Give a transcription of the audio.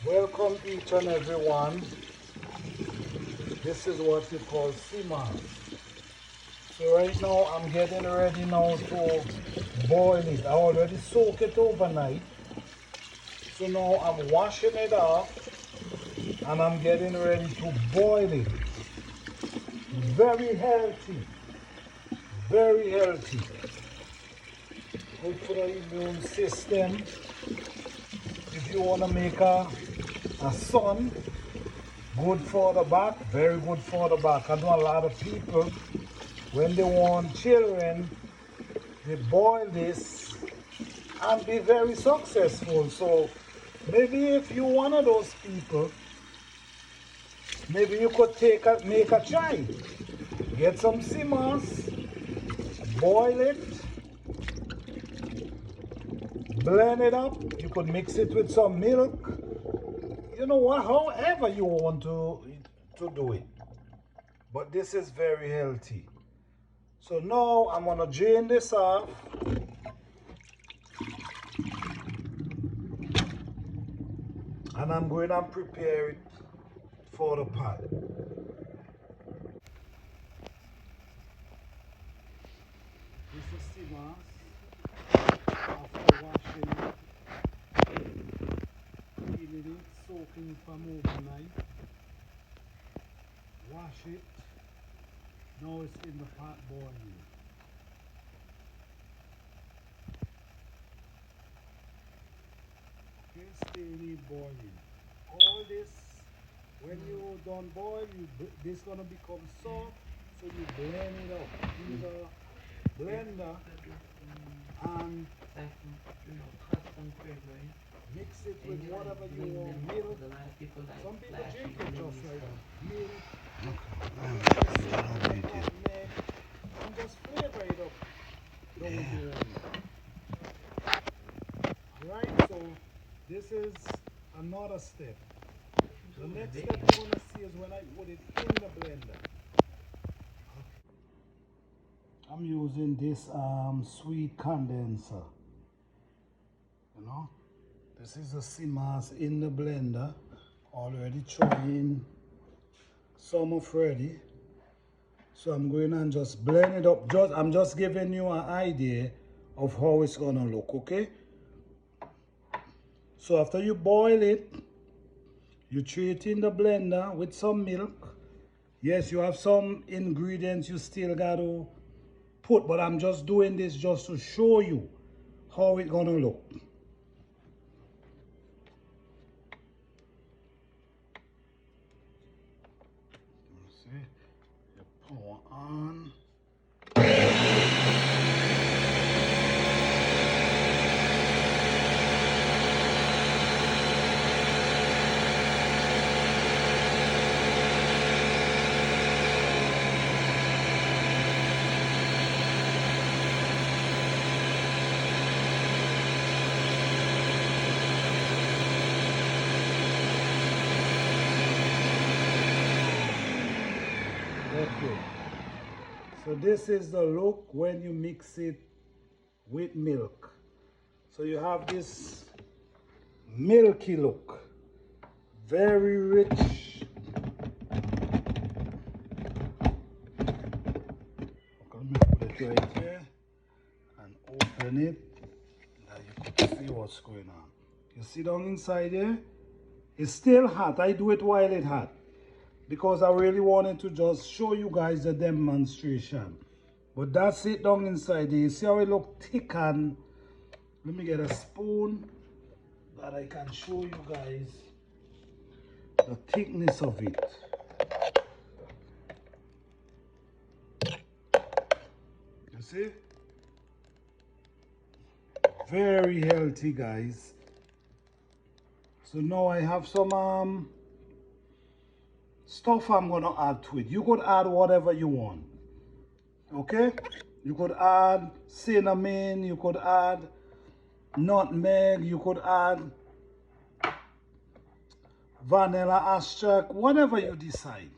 Welcome each and everyone. This is what we call seamoss. So right now I'm getting ready now to boil it. I already soaked it overnight. So now I'm washing it off and I'm getting ready to boil it. Very healthy. Very healthy. Good for the immune system. If you want to make a son, good for the back, very good for the back. I know a lot of people, when they want children, they boil this and be very successful. So maybe if you're one of those people, maybe you could make a try. Get some seamoss, boil it, blend it up. You could mix it with some milk. You know what, however you want to do it. But this is very healthy. So now I'm gonna drain this off. And I'm going to prepare it for the pot. This is seamoss. After washing it, cleaning it, soaking it from overnight. Wash it. Now it's in the pot boiling. Okay, steady boiling. All this, when you done boil, this gonna become soft. So you blend it up in the blender and mix it with whatever you want. Milk. Some people drink it just like that. Milk. And just flavor it up. Alright, so this is another step. The next step you're going to see is when I put it in the blender. I'm using this sweet condenser. You know, this is a seamoss in the blender. Already trying some of ready. So I'm going and just blend it up. I'm just giving you an idea of how it's gonna look, okay? So after you boil it, you throw it in the blender with some milk. Yes, you have some ingredients you still got to put, but I'm just doing this just to show you how it's gonna look. See, you pour on. Okay. So this is the look when you mix it with milk. So you have this milky look, very rich. Let me put it right here and open it. Now you can see what's going on. You see down inside here? It's still hot. I do it while it's hot, because I really wanted to just show you guys the demonstration. But that's it down inside there. You see how it look thick? And let me get a spoon that I can show you guys the thickness of it. You see? Very healthy, guys. So now I have some stuff I'm gonna add to it. You could add whatever you want. Okay? You could add cinnamon, you could add nutmeg, you could add vanilla extract, whatever you decide.